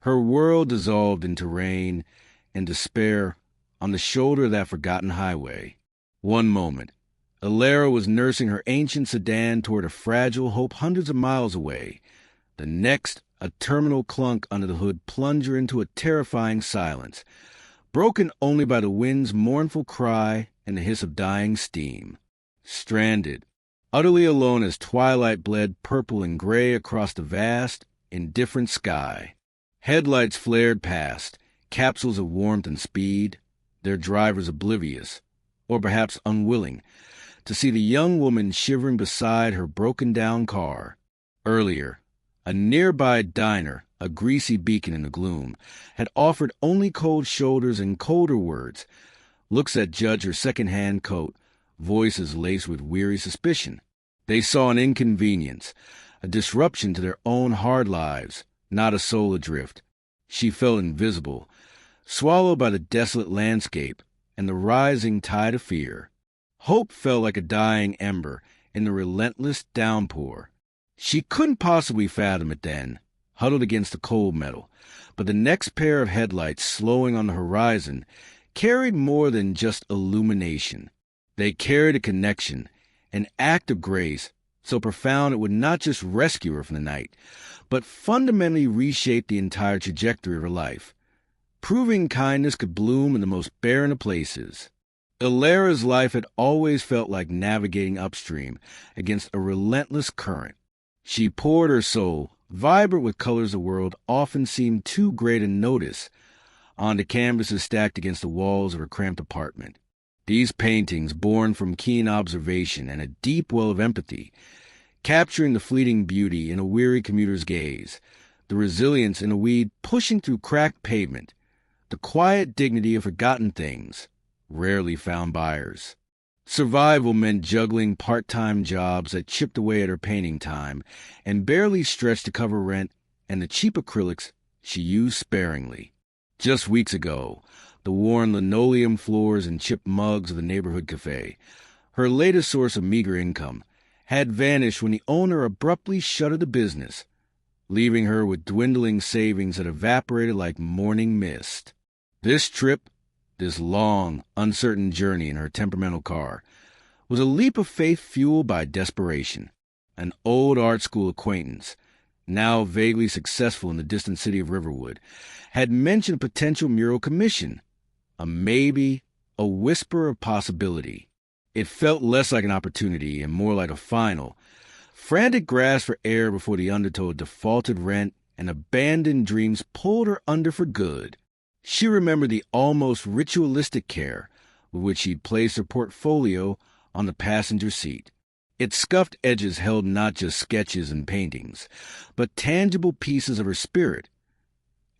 Her world dissolved into rain and despair on the shoulder of that forgotten highway. One moment, Elara was nursing her ancient sedan toward a fragile hope hundreds of miles away. The next, a terminal clunk under the hood plunged her into a terrifying silence, broken only by the wind's mournful cry and the hiss of dying steam. Stranded, utterly alone as twilight bled purple and gray across the vast, indifferent sky. Headlights flared past, capsules of warmth and speed, their drivers oblivious, or perhaps unwilling, to see the young woman shivering beside her broken-down car. Earlier, a nearby diner, a greasy beacon in the gloom, had offered only cold shoulders and colder words, looks that judged her second-hand coat, voices laced with weary suspicion. They saw an inconvenience, a disruption to their own hard lives, not a soul adrift. She felt invisible, swallowed by the desolate landscape and the rising tide of fear. Hope felt like a dying ember in the relentless downpour. She couldn't possibly fathom it then, huddled against the cold metal, but the next pair of headlights slowing on the horizon carried more than just illumination. They carried a connection, an act of grace so profound it would not just rescue her from the night, but fundamentally reshape the entire trajectory of her life, proving kindness could bloom in the most barren of places. Elara's life had always felt like navigating upstream against a relentless current. She poured her soul, vibrant with colors the world often seemed too great to notice, onto canvases stacked against the walls of her cramped apartment. These paintings, born from keen observation and a deep well of empathy, capturing the fleeting beauty in a weary commuter's gaze, the resilience in a weed pushing through cracked pavement, the quiet dignity of forgotten things, rarely found buyers. Survival meant juggling part-time jobs that chipped away at her painting time and barely stretched to cover rent and the cheap acrylics she used sparingly. Just weeks ago, the worn linoleum floors and chipped mugs of the neighborhood cafe, her latest source of meager income, had vanished when the owner abruptly shuttered the business, leaving her with dwindling savings that evaporated like morning mist. This trip, this long, uncertain journey in her temperamental car, was a leap of faith fueled by desperation. An old art school acquaintance, now vaguely successful in the distant city of Riverwood, had mentioned a potential mural commission, a maybe, a whisper of possibility. It felt less like an opportunity and more like a final, frantic grasp for air before the undertow of defaulted rent and abandoned dreams pulled her under for good. She remembered the almost ritualistic care with which she'd placed her portfolio on the passenger seat. Its scuffed edges held not just sketches and paintings, but tangible pieces of her spirit,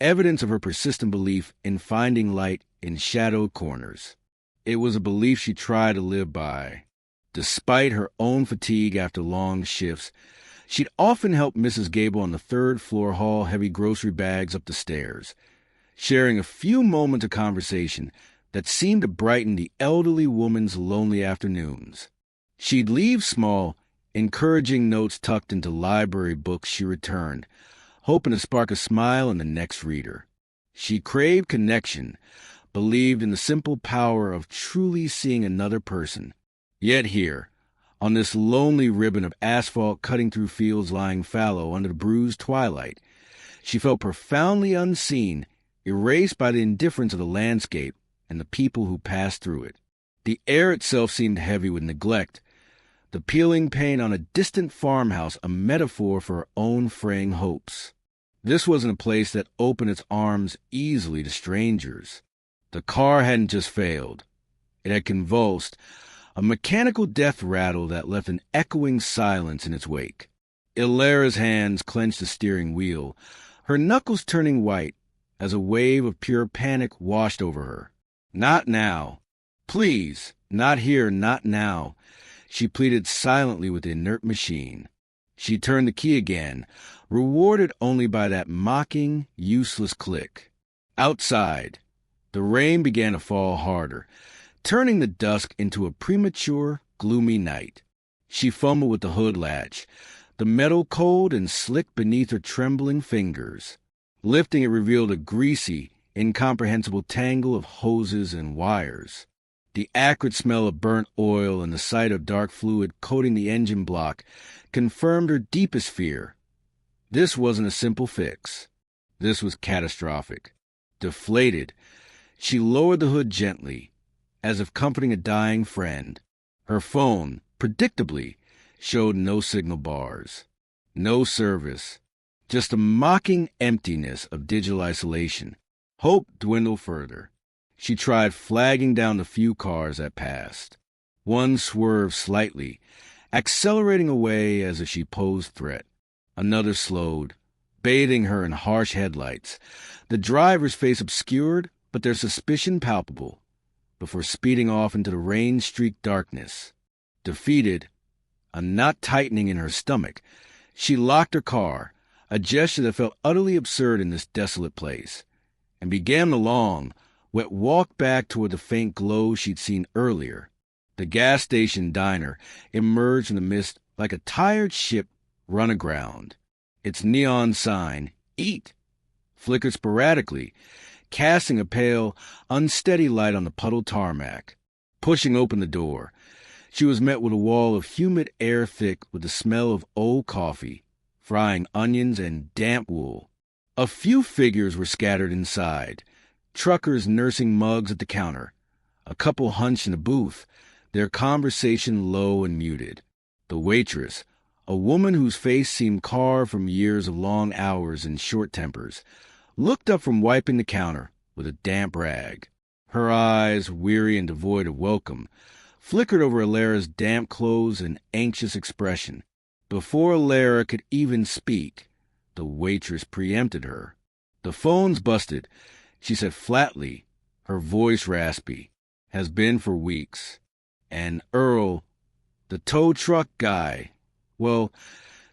evidence of her persistent belief in finding light in shadowed corners. It was a belief she tried to live by. Despite her own fatigue after long shifts, she'd often help Mrs. Gable on the third floor haul heavy grocery bags up the stairs, sharing a few moments of conversation that seemed to brighten the elderly woman's lonely afternoons. She'd leave small, encouraging notes tucked into library books she returned, hoping to spark a smile in the next reader. She craved connection, believed in the simple power of truly seeing another person. Yet here, on this lonely ribbon of asphalt cutting through fields lying fallow under the bruised twilight, she felt profoundly unseen, erased by the indifference of the landscape and the people who passed through it. The air itself seemed heavy with neglect, the peeling paint on a distant farmhouse a metaphor for her own fraying hopes. This wasn't a place that opened its arms easily to strangers. The car hadn't just failed. It had convulsed, a mechanical death rattle that left an echoing silence in its wake. Elara's hands clenched the steering wheel, her knuckles turning white as a wave of pure panic washed over her. Not now. Please, not here, not now. She pleaded silently with the inert machine. She turned the key again, rewarded only by that mocking, useless click. Outside, the rain began to fall harder, turning the dusk into a premature, gloomy night. She fumbled with the hood latch, the metal cold and slick beneath her trembling fingers. Lifting it revealed a greasy, incomprehensible tangle of hoses and wires. The acrid smell of burnt oil and the sight of dark fluid coating the engine block confirmed her deepest fear. This wasn't a simple fix. This was catastrophic. Deflated, she lowered the hood gently, as if comforting a dying friend. Her phone, predictably, showed no signal bars. No service. Just a mocking emptiness of digital isolation. Hope dwindled further. She tried flagging down the few cars that passed. One swerved slightly, accelerating away as if she posed threat. Another slowed, bathing her in harsh headlights, the driver's face obscured, but their suspicion palpable, before speeding off into the rain-streaked darkness. Defeated, a knot tightening in her stomach, she locked her car, a gesture that felt utterly absurd in this desolate place, and began the long, wet walk back toward the faint glow she'd seen earlier. The gas station diner emerged in the mist like a tired ship run aground. Its neon sign, "Eat," flickered sporadically, casting a pale, unsteady light on the puddled tarmac. Pushing open the door, she was met with a wall of humid air thick with the smell of old coffee, frying onions, and damp wool. A few figures were scattered inside, truckers nursing mugs at the counter, a couple hunched in the booth, their conversation low and muted. The waitress, a woman whose face seemed carved from years of long hours and short tempers, looked up from wiping the counter with a damp rag. Her eyes, weary and devoid of welcome, flickered over Elara's damp clothes and anxious expression. Before Elara could even speak, the waitress preempted her. "The phone's busted," she said flatly, her voice raspy. "Has been for weeks. And Earl, the tow truck guy, well,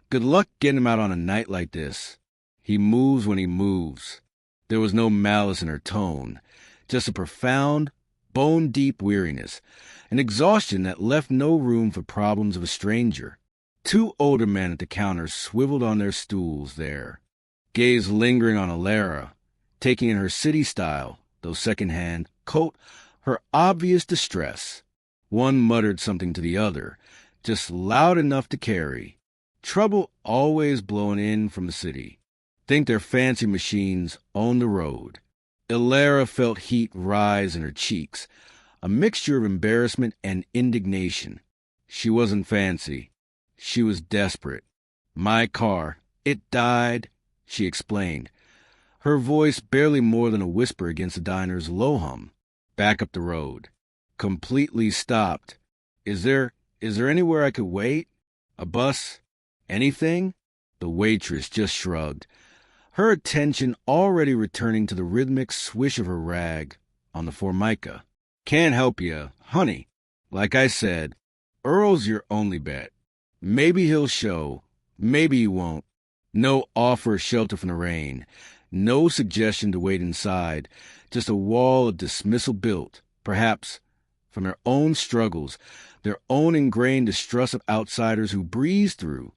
good luck getting him out on a night like this. He moves when he moves." There was no malice in her tone, just a profound, bone-deep weariness, an exhaustion that left no room for problems of a stranger. Two older men at the counter swiveled on their stools there, gaze lingering on Elara, taking in her city-style, though second-hand, coat, her obvious distress. One muttered something to the other, just loud enough to carry. Trouble always blowing in from the city. Think their fancy machines own the road. Elara felt heat rise in her cheeks, a mixture of embarrassment and indignation. She wasn't fancy. She was desperate. "My car, it died," she explained, her voice barely more than a whisper against the diner's low hum. "Back up the road. Completely stopped. Is there anywhere I could wait? A bus? Anything?" The waitress just shrugged, her attention already returning to the rhythmic swish of her rag on the formica. "Can't help you, honey. Like I said, Earl's your only bet. Maybe he'll show, maybe he won't. No offer of shelter from the rain, no suggestion to wait inside, just a wall of dismissal built, perhaps, from their own struggles, their own ingrained distrust of outsiders who breeze through,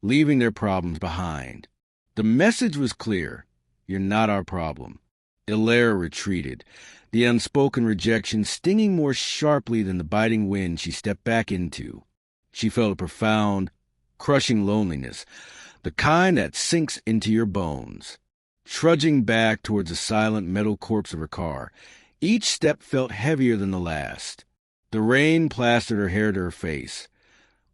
leaving their problems behind. The message was clear: you're not our problem. Elara retreated, the unspoken rejection stinging more sharply than the biting wind she stepped back into. She felt a profound, crushing loneliness, the kind that sinks into your bones. Trudging back towards the silent metal corpse of her car, each step felt heavier than the last. The rain plastered her hair to her face,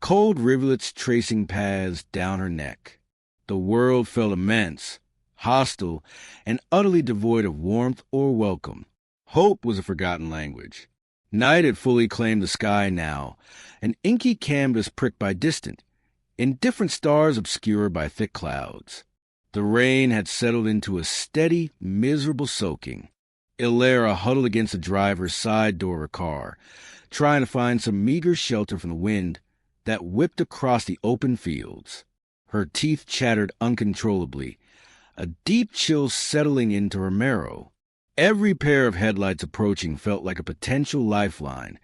cold rivulets tracing paths down her neck. The world felt immense, hostile, and utterly devoid of warmth or welcome. Hope was a forgotten language. Night had fully claimed the sky now, an inky canvas pricked by distant, indifferent stars obscured by thick clouds. The rain had settled into a steady, miserable soaking. Elara huddled against the driver's side door of her car, trying to find some meager shelter from the wind that whipped across the open fields. Her teeth chattered uncontrollably, a deep chill settling into her marrow. Every pair of headlights approaching felt like a potential lifeline,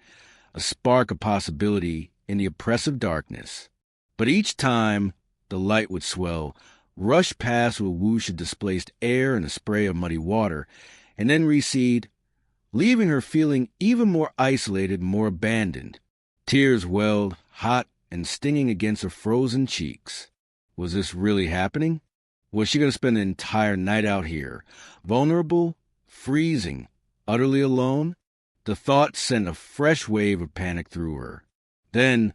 a spark of possibility in the oppressive darkness. But each time, the light would swell, rush past with a whoosh of displaced air and a spray of muddy water, and then recede, leaving her feeling even more isolated and more abandoned. Tears welled, hot and stinging against her frozen cheeks. Was this really happening? Was she going to spend the entire night out here, vulnerable, freezing, utterly alone? The thought sent a fresh wave of panic through her. Then,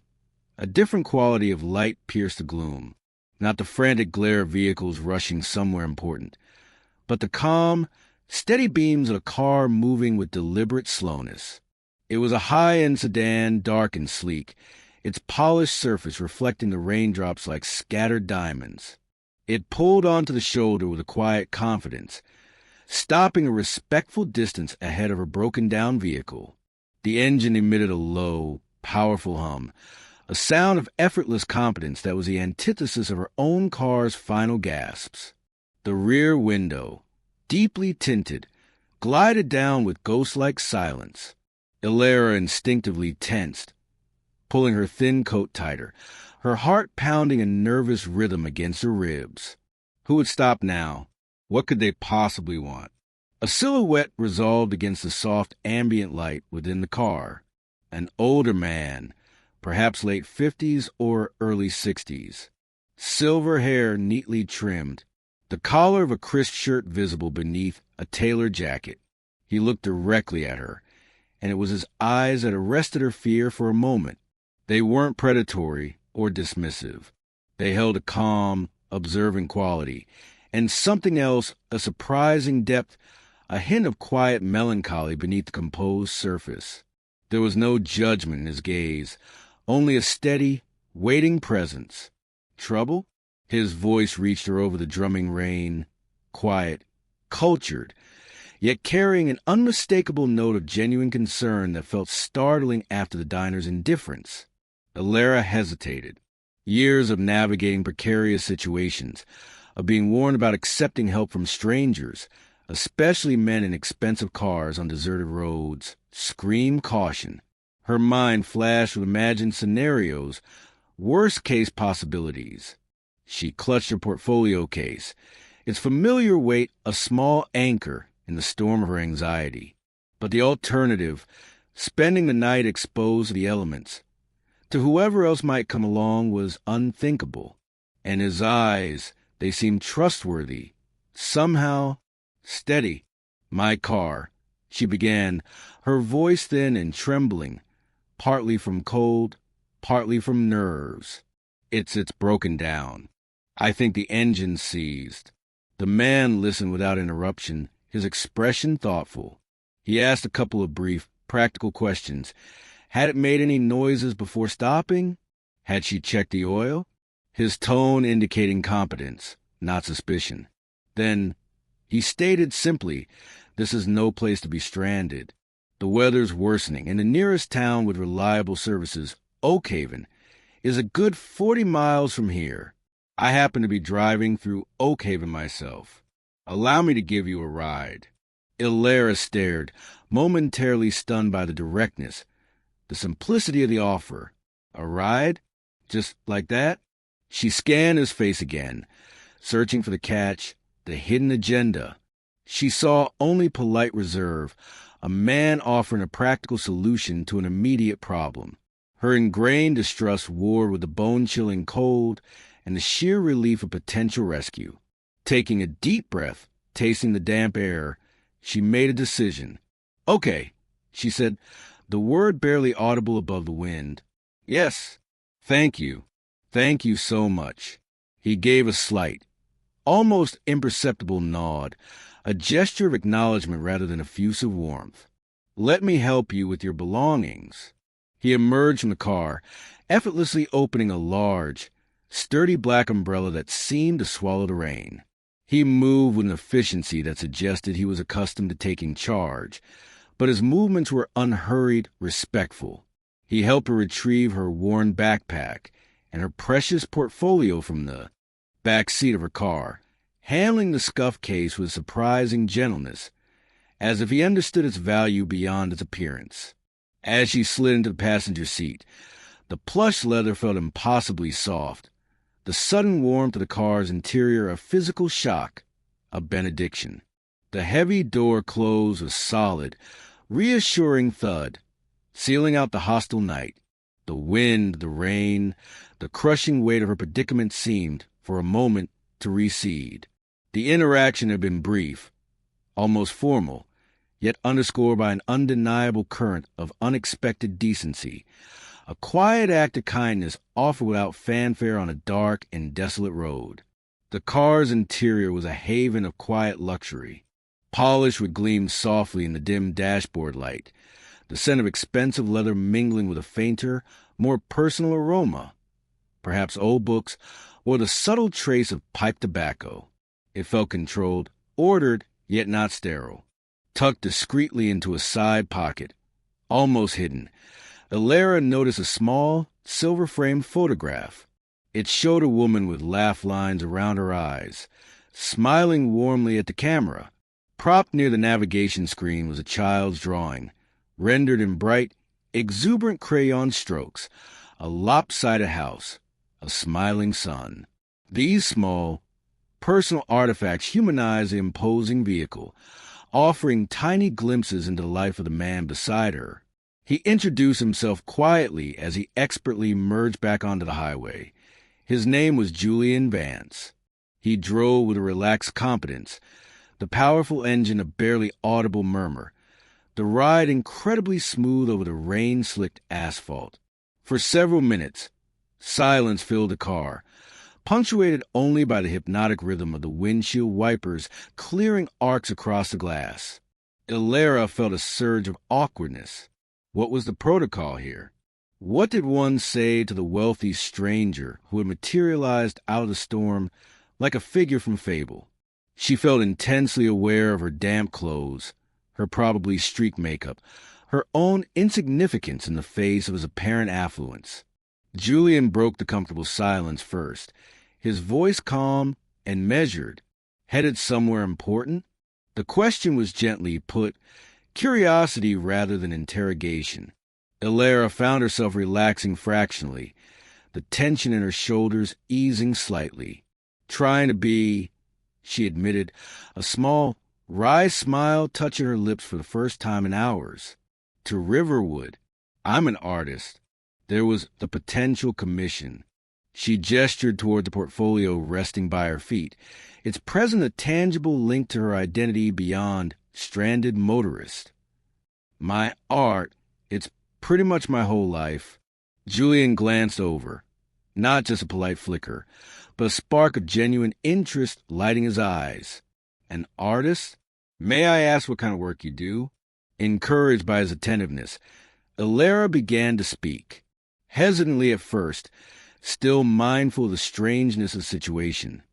a different quality of light pierced the gloom. Not the frantic glare of vehicles rushing somewhere important, but the calm, steady beams of a car moving with deliberate slowness. It was a high-end sedan, dark and sleek, its polished surface reflecting the raindrops like scattered diamonds. It pulled onto the shoulder with a quiet confidence, stopping a respectful distance ahead of her broken-down vehicle. The engine emitted a low, powerful hum, a sound of effortless competence that was the antithesis of her own car's final gasps. The rear window, deeply tinted, glided down with ghost-like silence. Elara instinctively tensed, pulling her thin coat tighter, her heart pounding a nervous rhythm against her ribs. Who would stop now? What could they possibly want? A silhouette resolved against the soft ambient light within the car. An older man, perhaps late 50s or early 60s. Silver hair neatly trimmed, the collar of a crisp shirt visible beneath a tailored jacket. He looked directly at her, and it was his eyes that arrested her fear for a moment. They weren't predatory or dismissive. They held a calm, observant quality, and something else, a surprising depth, a hint of quiet melancholy beneath the composed surface. There was no judgment in his gaze, only a steady, waiting presence. Trouble? His voice reached her over the drumming rain, quiet, cultured, yet carrying an unmistakable note of genuine concern that felt startling after the diner's indifference. Elara hesitated. Years of navigating precarious situations, of being warned about accepting help from strangers, especially men in expensive cars on deserted roads, screamed caution. Her mind flashed with imagined scenarios, worst-case possibilities. She clutched her portfolio case, its familiar weight a small anchor in the storm of her anxiety. But the alternative, spending the night exposed to the elements, to whoever else might come along, was unthinkable. And his eyes, they seemed trustworthy, somehow steady. "My car," she began, her voice thin and trembling, partly from cold, partly from nerves. It's broken down. I think the engine's seized." The man listened without interruption, his expression thoughtful. He asked a couple of brief, practical questions. Had it made any noises before stopping? Had she checked the oil? His tone indicating competence, not suspicion. Then he stated simply, "This is no place to be stranded. The weather's worsening, and the nearest town with reliable services, Oakhaven, is a good 40 miles from here. I happen to be driving through Oakhaven myself. Allow me to give you a ride." Elara stared, momentarily stunned by the directness, the simplicity of the offer. A ride? Just like that? She scanned his face again, searching for the catch, the hidden agenda. She saw only polite reserve, a man offering a practical solution to an immediate problem. Her ingrained distrust warred with the bone-chilling cold and the sheer relief of potential rescue. Taking a deep breath, tasting the damp air, she made a decision. "Okay," she said, the word barely audible above the wind. "Yes, thank you. Thank you so much." He gave a slight, almost imperceptible nod, a gesture of acknowledgement rather than effusive warmth. "Let me help you with your belongings." He emerged from the car, effortlessly opening a large, sturdy black umbrella that seemed to swallow the rain. He moved with an efficiency that suggested he was accustomed to taking charge, but his movements were unhurried, respectful. He helped her retrieve her worn backpack and her precious portfolio from the back seat of her car, handling the scuffed case with surprising gentleness, as if he understood its value beyond its appearance. As she slid into the passenger seat, the plush leather felt impossibly soft, the sudden warmth of the car's interior a physical shock, a benediction. The heavy door closed with solid, reassuring thud, sealing out the hostile night. The wind, the rain, the crushing weight of her predicament seemed, for a moment, to recede. The interaction had been brief, almost formal, yet underscored by an undeniable current of unexpected decency, a quiet act of kindness offered without fanfare on a dark and desolate road. The car's interior was a haven of quiet luxury. Polish would gleam softly in the dim dashboard light, the scent of expensive leather mingling with a fainter, more personal aroma, perhaps old books, or the subtle trace of pipe tobacco. It felt controlled, ordered, yet not sterile. Tucked discreetly into a side pocket, almost hidden, Elara noticed a small, silver-framed photograph. It showed a woman with laugh lines around her eyes, smiling warmly at the camera. Propped near the navigation screen was a child's drawing, rendered in bright, exuberant crayon strokes, a lopsided house, a smiling sun. These small, personal artifacts humanized the imposing vehicle, offering tiny glimpses into the life of the man beside her. He introduced himself quietly as he expertly merged back onto the highway. His name was Julian Vance. He drove with a relaxed competence, the powerful engine a barely audible murmur, the ride incredibly smooth over the rain-slicked asphalt. For several minutes, silence filled the car, punctuated only by the hypnotic rhythm of the windshield wipers clearing arcs across the glass. Elara felt a surge of awkwardness. What was the protocol here? What did one say to the wealthy stranger who had materialized out of the storm like a figure from fable? She felt intensely aware of her damp clothes, her probably streaked makeup, her own insignificance in the face of his apparent affluence. Julian broke the comfortable silence first, his voice calm and measured. Headed somewhere important? The question was gently put, curiosity rather than interrogation. Elara found herself relaxing fractionally, the tension in her shoulders easing slightly. Trying to be, she admitted, a small, wry smile touching her lips for the first time in hours. To Riverwood, I'm an artist. There was the potential commission. She gestured toward the portfolio resting by her feet, its present a tangible link to her identity beyond stranded motorist. My art, it's pretty much my whole life. Julian glanced over, not just a polite flicker, but a spark of genuine interest lighting his eyes. An artist? May I ask what kind of work you do? Encouraged by his attentiveness, Elara began to speak, hesitantly at first, still mindful of the strangeness of the situation.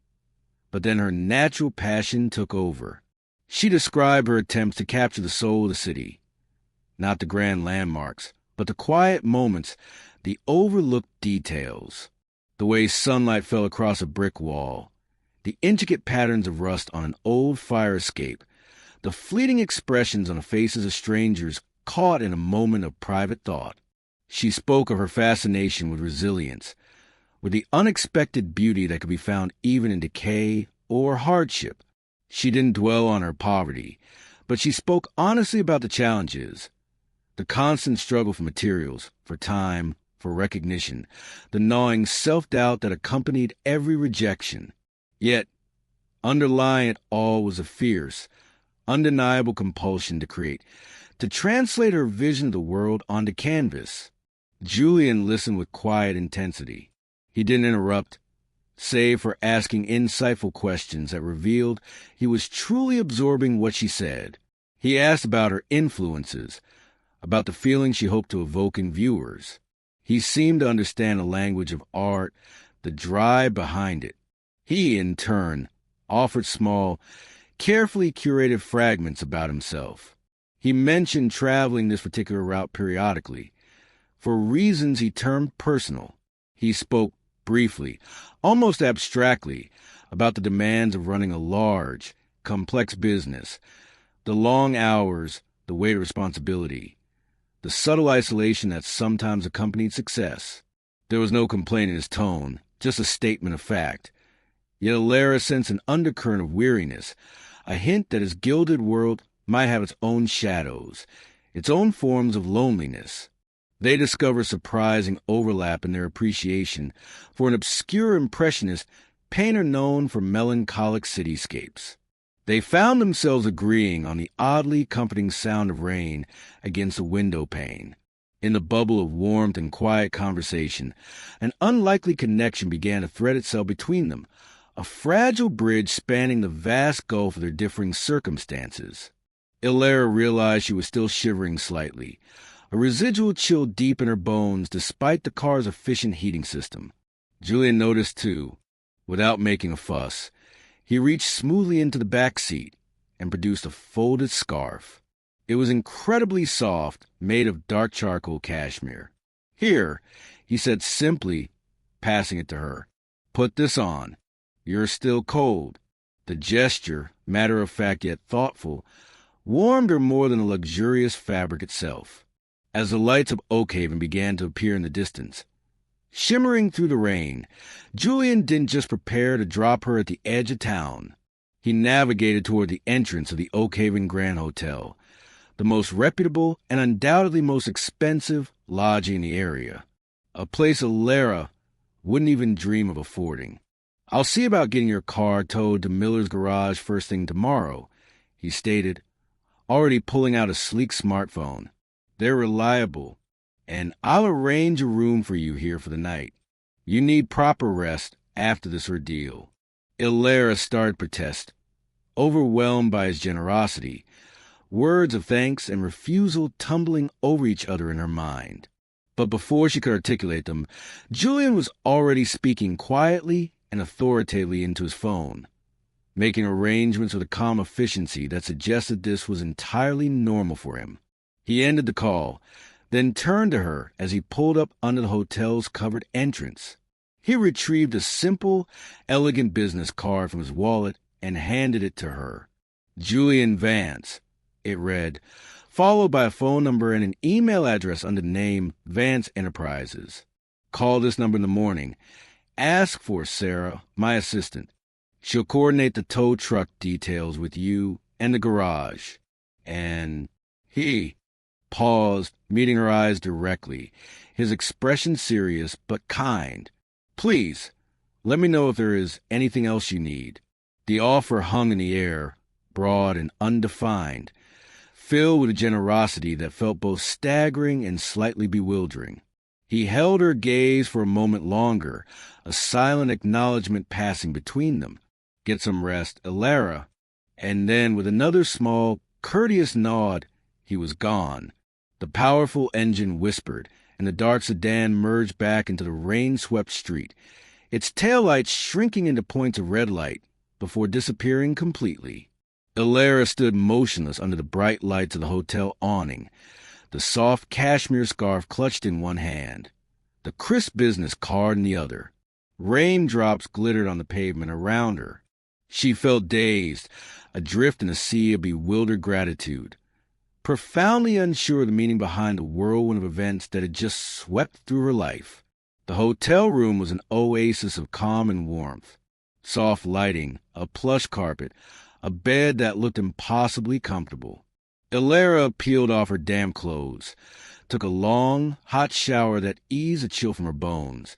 But then her natural passion took over. She described her attempts to capture the soul of the city. Not the grand landmarks, but the quiet moments, the overlooked details. The way sunlight fell across a brick wall, the intricate patterns of rust on an old fire escape, the fleeting expressions on the faces of strangers caught in a moment of private thought. She spoke of her fascination with resilience, with the unexpected beauty that could be found even in decay or hardship. She didn't dwell on her poverty, but she spoke honestly about the challenges, the constant struggle for materials, for time, for recognition, the gnawing self-doubt that accompanied every rejection. Yet, underlying it all was a fierce, undeniable compulsion to create, to translate her vision of the world onto canvas. Julian listened with quiet intensity. He didn't interrupt, save for asking insightful questions that revealed he was truly absorbing what she said. He asked about her influences, about the feelings she hoped to evoke in viewers. He seemed to understand the language of art, the drive behind it. He, in turn, offered small, carefully curated fragments about himself. He mentioned traveling this particular route periodically, for reasons he termed personal. He spoke briefly, almost abstractly, about the demands of running a large, complex business, the long hours, the weight of responsibility, the subtle isolation that sometimes accompanied success. There was no complaint in his tone, just a statement of fact. Yet Elara sensed an undercurrent of weariness, a hint that his gilded world might have its own shadows, its own forms of loneliness. They discover surprising overlap in their appreciation for an obscure impressionist painter known for melancholic cityscapes. They found themselves agreeing on the oddly comforting sound of rain against a window pane. In the bubble of warmth and quiet conversation, an unlikely connection began to thread itself between them, a fragile bridge spanning the vast gulf of their differing circumstances. Elara realized she was still shivering slightly, a residual chill deep in her bones despite the car's efficient heating system. Julian noticed too. Without making a fuss, he reached smoothly into the back seat and produced a folded scarf. It was incredibly soft, made of dark charcoal cashmere. "Here," he said simply, passing it to her. "Put this on. You're still cold." The gesture, matter-of-fact yet thoughtful, warmed her more than the luxurious fabric itself. As the lights of Oakhaven began to appear in the distance, shimmering through the rain, Julian didn't just prepare to drop her at the edge of town. He navigated toward the entrance of the Oakhaven Grand Hotel, the most reputable and undoubtedly most expensive lodging in the area, a place Elara wouldn't even dream of affording. "I'll see about getting your car towed to Miller's garage first thing tomorrow," he stated, already pulling out a sleek smartphone. "They're reliable, and I'll arrange a room for you here for the night. You need proper rest after this ordeal." Elara started protest, overwhelmed by his generosity, words of thanks and refusal tumbling over each other in her mind. But before she could articulate them, Julian was already speaking quietly and authoritatively into his phone, making arrangements with a calm efficiency that suggested this was entirely normal for him. He ended the call, then turned to her as he pulled up under the hotel's covered entrance. He retrieved a simple, elegant business card from his wallet and handed it to her. "Julian Vance," it read, followed by a phone number and an email address under the name Vance Enterprises. "Call this number in the morning. Ask for Sarah, my assistant. She'll coordinate the tow truck details with you and the garage." And he paused, meeting her eyes directly, his expression serious but kind. "Please, let me know if there is anything else you need." The offer hung in the air, broad and undefined, filled with a generosity that felt both staggering and slightly bewildering. He held her gaze for a moment longer, a silent acknowledgement passing between them. "Get some rest, Elara." And then, with another small, courteous nod, he was gone. The powerful engine whispered, and the dark sedan merged back into the rain-swept street, its taillights shrinking into points of red light before disappearing completely. Elara stood motionless under the bright lights of the hotel awning, the soft cashmere scarf clutched in one hand, the crisp business card in the other. Raindrops glittered on the pavement around her. She felt dazed, adrift in a sea of bewildered gratitude, profoundly unsure of the meaning behind the whirlwind of events that had just swept through her life. The hotel room was an oasis of calm and warmth. Soft lighting, a plush carpet, a bed that looked impossibly comfortable. Elara peeled off her damp clothes, took a long, hot shower that eased a chill from her bones,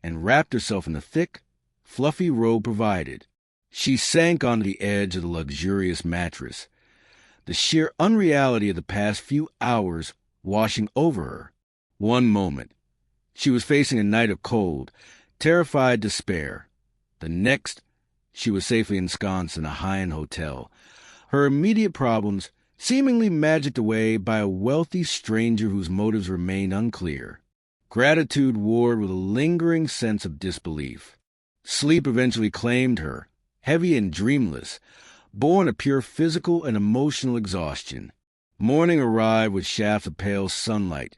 and wrapped herself in the thick, fluffy robe provided. She sank onto the edge of the luxurious mattress, the sheer unreality of the past few hours washing over her. One moment, she was facing a night of cold, terrified despair. The next, she was safely ensconced in a high-end hotel, her immediate problems seemingly magicked away by a wealthy stranger whose motives remained unclear. Gratitude warred with a lingering sense of disbelief. Sleep eventually claimed her, heavy and dreamless, born of pure physical and emotional exhaustion. Morning arrived with shafts of pale sunlight,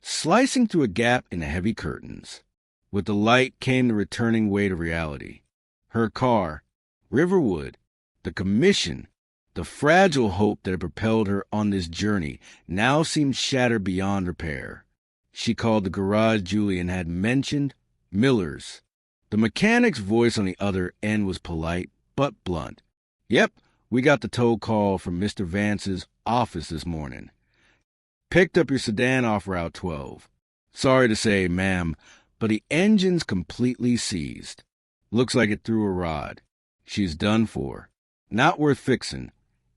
slicing through a gap in the heavy curtains. With the light came the returning weight of reality. Her car, Riverwood, the commission, the fragile hope that had propelled her on this journey now seemed shattered beyond repair. She called the garage Julian had mentioned Miller's. The mechanic's voice on the other end was polite, but blunt. Yep, we got the tow call from Mr. Vance's office this morning. Picked up your sedan off Route 12. Sorry to say, ma'am, but the engine's completely seized. Looks like it threw a rod. She's done for. Not worth fixing.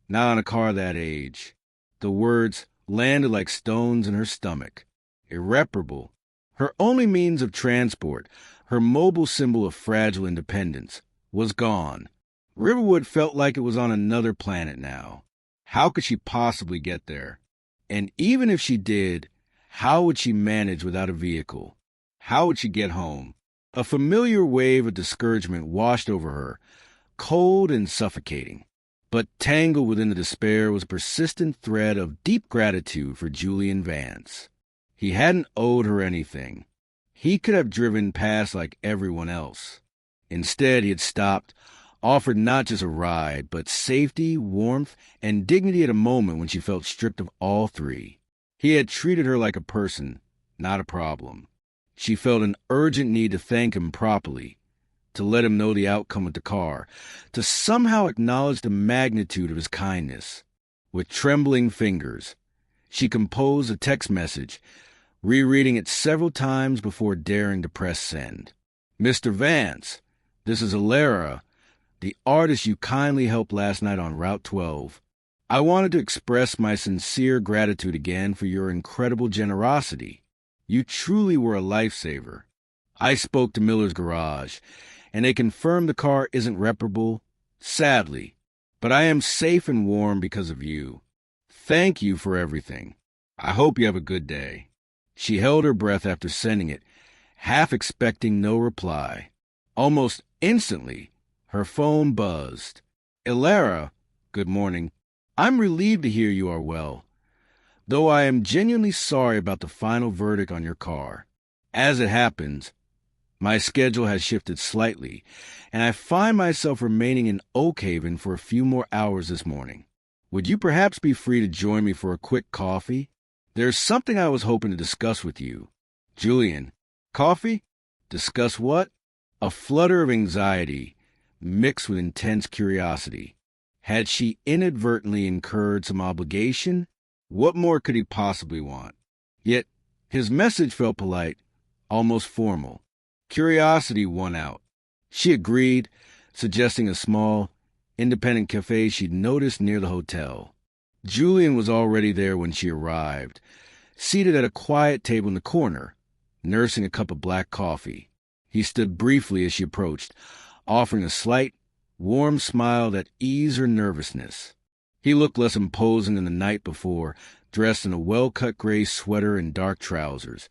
Not on a car that age. The words landed like stones in her stomach. Irreparable. Her only means of transport, her mobile symbol of fragile independence, was gone. Riverwood felt like it was on another planet now. How could she possibly get there? And even if she did, how would she manage without a vehicle? How would she get home? A familiar wave of discouragement washed over her, cold and suffocating. But tangled within the despair was a persistent thread of deep gratitude for Julian Vance. He hadn't owed her anything. He could have driven past like everyone else. Instead, he had stopped, offered not just a ride, but safety, warmth, and dignity at a moment when she felt stripped of all three. He had treated her like a person, not a problem. She felt an urgent need to thank him properly, to let him know the outcome of the car, to somehow acknowledge the magnitude of his kindness. With trembling fingers, she composed a text message, rereading it several times before daring to press send. Mr. Vance, this is Elara, the artist you kindly helped last night on Route 12. I wanted to express my sincere gratitude again for your incredible generosity. You truly were a lifesaver. I spoke to Miller's garage, and they confirmed the car isn't reparable, sadly, but I am safe and warm because of you. Thank you for everything. I hope you have a good day. She held her breath after sending it, half expecting no reply. Almost instantly, her phone buzzed. Elara, good morning. I'm relieved to hear you are well, though I am genuinely sorry about the final verdict on your car. As it happens, my schedule has shifted slightly, and I find myself remaining in Oakhaven for a few more hours this morning. Would you perhaps be free to join me for a quick coffee? There's something I was hoping to discuss with you. Julian, coffee? Discuss what? A flutter of anxiety mixed with intense curiosity. Had she inadvertently incurred some obligation? What more could he possibly want? Yet his message felt polite, almost formal. Curiosity won out. She agreed, suggesting a small, independent cafe she'd noticed near the hotel. Julian was already there when she arrived, seated at a quiet table in the corner, nursing a cup of black coffee. He stood briefly as she approached, offering a slight, warm smile that eased her nervousness. He looked less imposing than the night before, dressed in a well-cut gray sweater and dark trousers,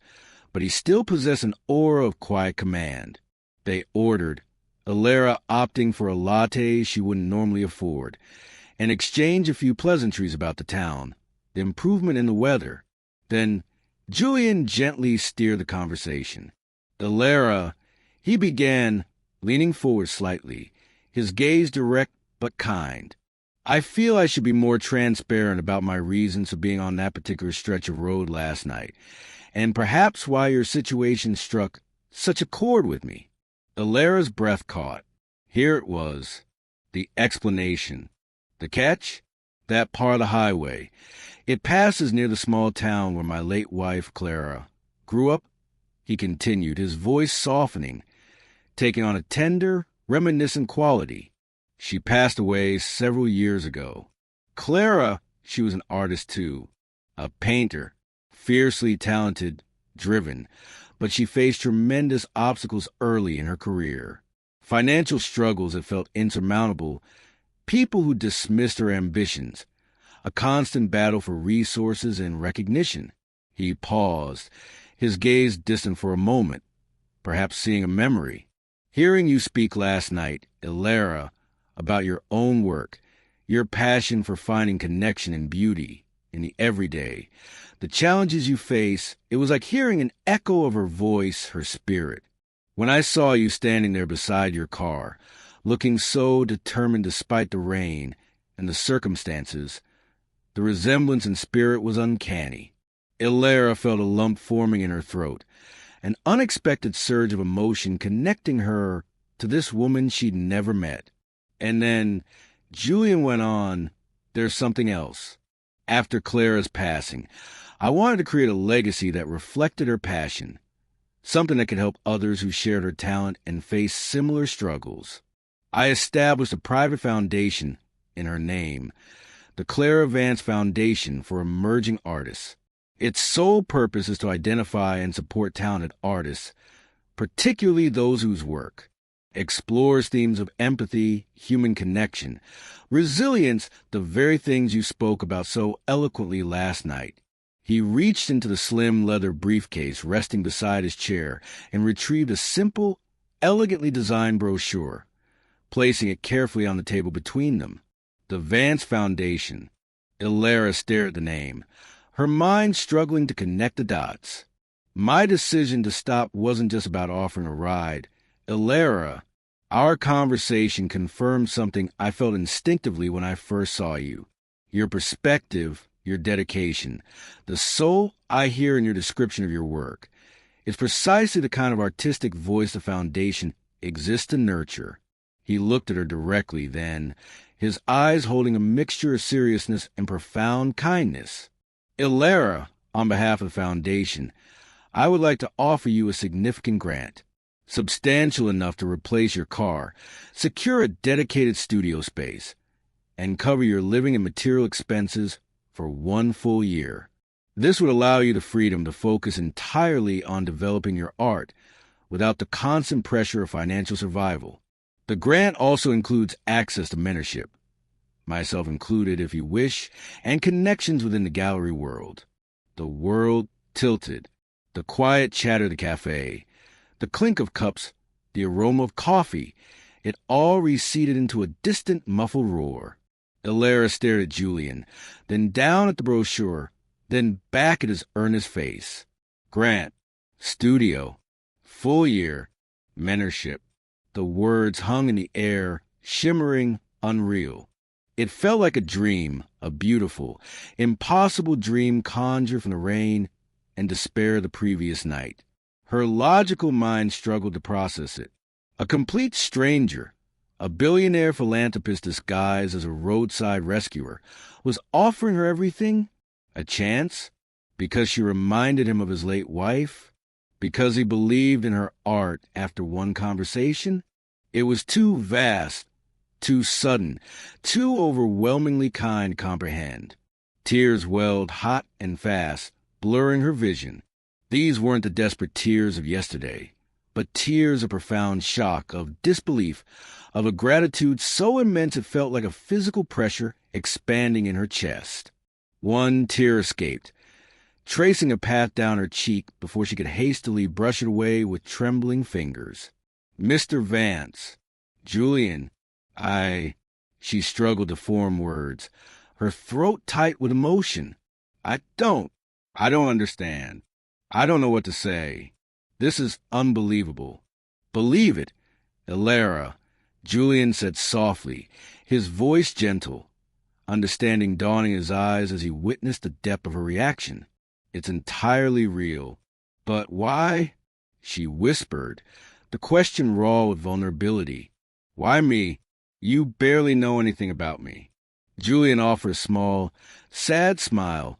but he still possessed an aura of quiet command. They ordered, Elara opting for a latte she wouldn't normally afford, and exchanged a few pleasantries about the town, the improvement in the weather. Then Julian gently steered the conversation. Elara, he began, leaning forward slightly, his gaze direct but kind. I feel I should be more transparent about my reasons for being on that particular stretch of road last night, and perhaps why your situation struck such a chord with me. Elara's breath caught. Here it was, the explanation. The catch? That part of the highway. It passes near the small town where my late wife, Clara, grew up, he continued, his voice softening, taking on a tender, reminiscent quality. She passed away several years ago. Clara, she was an artist too, a painter, fiercely talented, driven, but she faced tremendous obstacles early in her career. Financial struggles that felt insurmountable, people who dismissed her ambitions, a constant battle for resources and recognition. He paused, his gaze distant for a moment, perhaps seeing a memory. Hearing you speak last night, Elara, about your own work, your passion for finding connection and beauty in the everyday, the challenges you face, it was like hearing an echo of her voice, her spirit. When I saw you standing there beside your car, looking so determined despite the rain and the circumstances, the resemblance in spirit was uncanny. Elara felt a lump forming in her throat, an unexpected surge of emotion connecting her to this woman she'd never met. And then Julian went on, "There's something else. After Clara's passing, I wanted to create a legacy that reflected her passion, something that could help others who shared her talent and faced similar struggles. I established a private foundation in her name, the Clara Vance Foundation for Emerging Artists. Its sole purpose is to identify and support talented artists, particularly those whose work explores themes of empathy, human connection, resilience, the very things you spoke about so eloquently last night." He reached into the slim leather briefcase resting beside his chair and retrieved a simple, elegantly designed brochure, placing it carefully on the table between them. The Vance Foundation. Elara stared at the name, her mind struggling to connect the dots. "My decision to stop wasn't just about offering a ride. Elara, our conversation confirmed something I felt instinctively when I first saw you. Your perspective, your dedication, the soul I hear in your description of your work. It's precisely the kind of artistic voice the Foundation exists to nurture." He looked at her directly then, his eyes holding a mixture of seriousness and profound kindness. "Elara, on behalf of the Foundation, I would like to offer you a significant grant, substantial enough to replace your car, secure a dedicated studio space, and cover your living and material expenses for 1 full year. This would allow you the freedom to focus entirely on developing your art without the constant pressure of financial survival. The grant also includes access to mentorship, myself included if you wish, and connections within the gallery world." The world tilted. The quiet chatter of the cafe, the clink of cups, the aroma of coffee, it all receded into a distant, muffled roar. Elara stared at Julian, then down at the brochure, then back at his earnest face. Grant, studio, full year, mentorship. The words hung in the air, shimmering, unreal. It felt like a dream, a beautiful, impossible dream conjured from the rain and despair of the previous night. Her logical mind struggled to process it. A complete stranger, a billionaire philanthropist disguised as a roadside rescuer, was offering her everything? A chance? Because she reminded him of his late wife? Because he believed in her art after one conversation? It was too vast, too sudden, too overwhelmingly kind to comprehend. Tears welled hot and fast, blurring her vision. These weren't the desperate tears of yesterday, but tears of profound shock, of disbelief, of a gratitude so immense it felt like a physical pressure expanding in her chest. One tear escaped, tracing a path down her cheek before she could hastily brush it away with trembling fingers. "Mr. Vance, Julian, She struggled to form words, her throat tight with emotion. I don't understand. I don't know what to say. This is unbelievable." "Believe it, Elara," Julian said softly, his voice gentle, understanding dawning in his eyes as he witnessed the depth of her reaction. "It's entirely real. But why?" she whispered, the question raw with vulnerability. "Why me? You barely know anything about me." Julian offered a small, sad smile,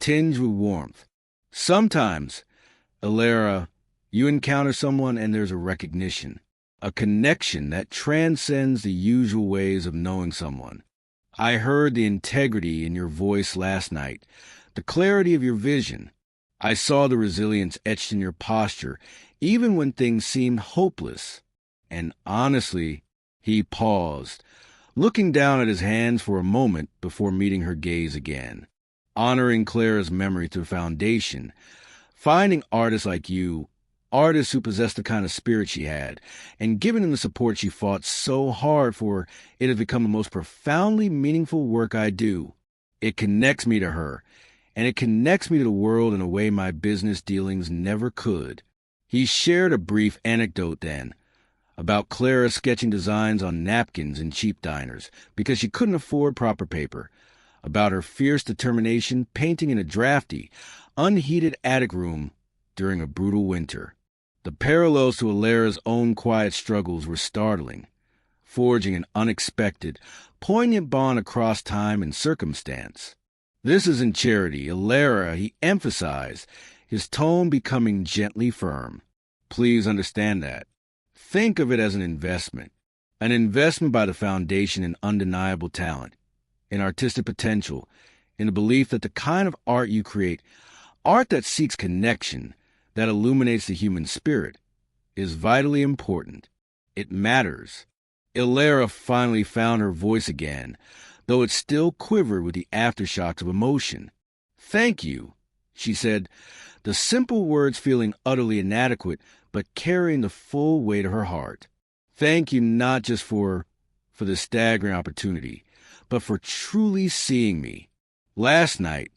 tinged with warmth. "Sometimes, Elara, you encounter someone and there's a recognition, a connection that transcends the usual ways of knowing someone. I heard the integrity in your voice last night, the clarity of your vision. I saw the resilience etched in your posture, even when things seemed hopeless. And honestly," he paused, looking down at his hands for a moment before meeting her gaze again. "Honoring Clara's memory through the Foundation, finding artists like you, artists who possess the kind of spirit she had, and giving them the support she fought so hard for, it has become the most profoundly meaningful work I do. It connects me to her, and it connects me to the world in a way my business dealings never could." He shared a brief anecdote then, about Clara sketching designs on napkins in cheap diners because she couldn't afford proper paper, about her fierce determination painting in a drafty, unheated attic room during a brutal winter. The parallels to Elara's own quiet struggles were startling, forging an unexpected, poignant bond across time and circumstance. This isn't charity, Elara, he emphasized, his tone becoming gently firm. Please understand that. Think of it as an investment by the foundation in undeniable talent, in artistic potential, in the belief that the kind of art you create, art that seeks connection, that illuminates the human spirit, is vitally important. It matters. Elara finally found her voice again, though it still quivered with the aftershocks of emotion. "Thank you," she said, the simple words feeling utterly inadequate, but carrying the full weight of her heart. "Thank you not just for the staggering opportunity, but for truly seeing me. Last night,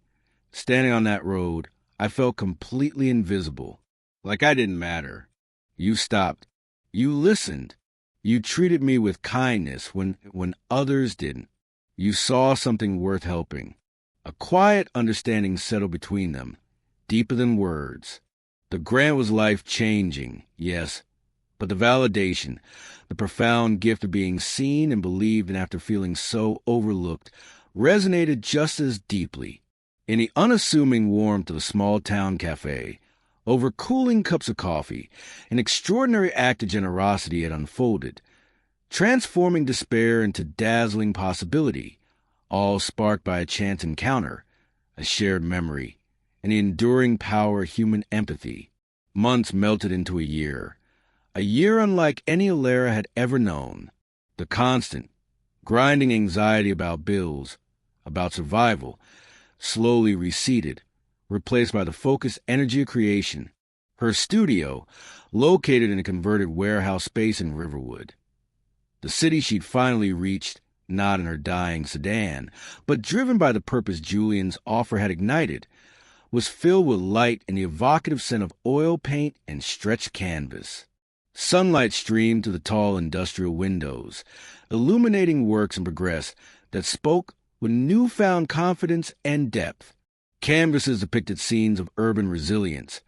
standing on that road, I felt completely invisible, like I didn't matter. You stopped. You listened. You treated me with kindness when others didn't. You saw something worth helping." A quiet understanding settled between them, deeper than words. The grant was life-changing, yes, but the validation, the profound gift of being seen and believed in after feeling so overlooked, resonated just as deeply. In the unassuming warmth of a small-town cafe, over cooling cups of coffee, an extraordinary act of generosity had unfolded, transforming despair into dazzling possibility, all sparked by a chance encounter, a shared memory, and the enduring power of human empathy. Months melted into a year unlike any Elara had ever known. The constant, grinding anxiety about bills, about survival, slowly receded, replaced by the focused energy of creation. Her studio, located in a converted warehouse space in Riverwood. The city she'd finally reached, not in her dying sedan, but driven by the purpose Julian's offer had ignited, was filled with light and the evocative scent of oil paint and stretched canvas. Sunlight streamed through the tall industrial windows, illuminating works in progress that spoke with newfound confidence and depth. Canvases depicted scenes of urban resilience.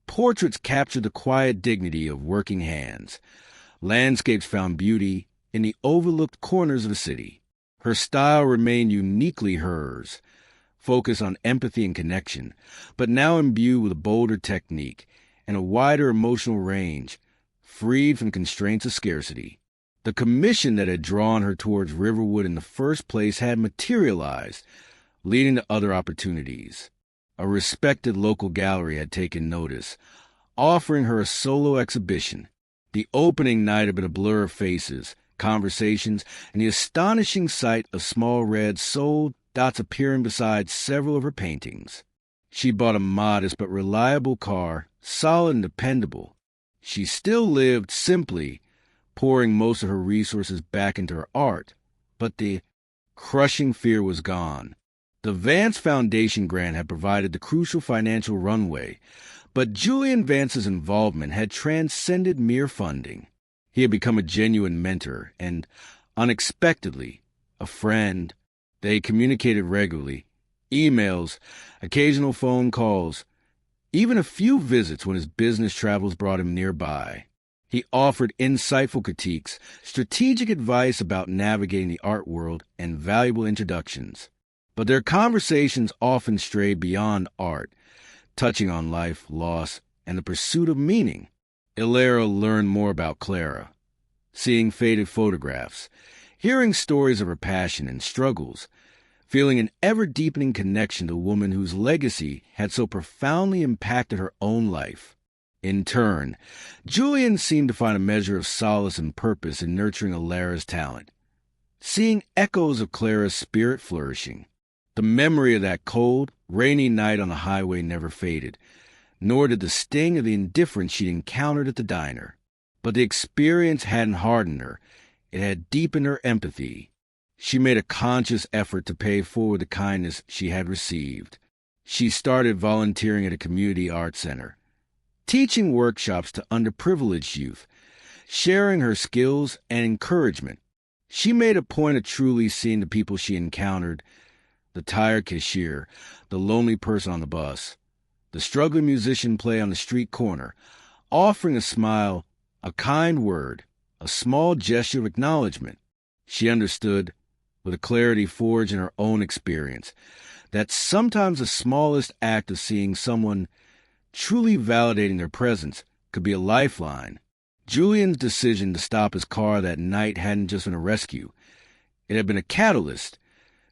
Portraits captured the quiet dignity of working hands. Landscapes found beauty in the overlooked corners of the city. Her style remained uniquely hers, focused on empathy and connection, but now imbued with a bolder technique and a wider emotional range, freed from constraints of scarcity. The commission that had drawn her towards Riverwood in the first place had materialized, leading to other opportunities. A respected local gallery had taken notice, offering her a solo exhibition. The opening night had been a blur of faces, conversations, and the astonishing sight of small red sold dots appearing beside several of her paintings. She bought a modest but reliable car, solid and dependable. She still lived simply, pouring most of her resources back into her art, but the crushing fear was gone. The Vance Foundation grant had provided the crucial financial runway, but Julian Vance's involvement had transcended mere funding. He had become a genuine mentor and, unexpectedly, a friend. They communicated regularly, emails, occasional phone calls, even a few visits when his business travels brought him nearby. He offered insightful critiques, strategic advice about navigating the art world, and valuable introductions. But their conversations often strayed beyond art, touching on life, loss, and the pursuit of meaning. Elara learned more about Clara, seeing faded photographs, hearing stories of her passion and struggles, feeling an ever-deepening connection to a woman whose legacy had so profoundly impacted her own life. In turn, Julian seemed to find a measure of solace and purpose in nurturing Elara's talent, seeing echoes of Clara's spirit flourishing. The memory of that cold, rainy night on the highway never faded, nor did the sting of the indifference she'd encountered at the diner. But the experience hadn't hardened her. It had deepened her empathy. She made a conscious effort to pay forward the kindness she had received. She started volunteering at a community art center, teaching workshops to underprivileged youth, sharing her skills and encouragement. She made a point of truly seeing the people she encountered, the tired cashier, the lonely person on the bus, the struggling musician play on the street corner, offering a smile, a kind word, a small gesture of acknowledgement. She understood, with a clarity forged in her own experience, that sometimes the smallest act of seeing someone truly validating their presence could be a lifeline. Julian's decision to stop his car that night hadn't just been a rescue. It had been a catalyst,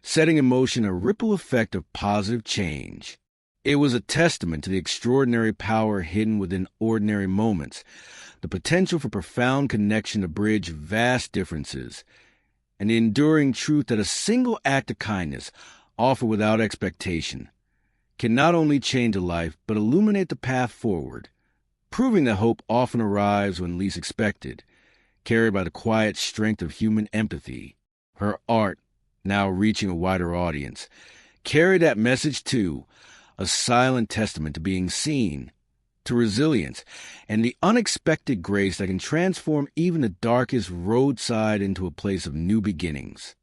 setting in motion a ripple effect of positive change. It was a testament to the extraordinary power hidden within ordinary moments, the potential for profound connection to bridge vast differences, and the enduring truth that a single act of kindness, offered without expectation, can not only change a life but illuminate the path forward, proving that hope often arrives when least expected, carried by the quiet strength of human empathy. Her art, now reaching a wider audience, carried that message too, a silent testament to being seen, to resilience, and the unexpected grace that can transform even the darkest roadside into a place of new beginnings.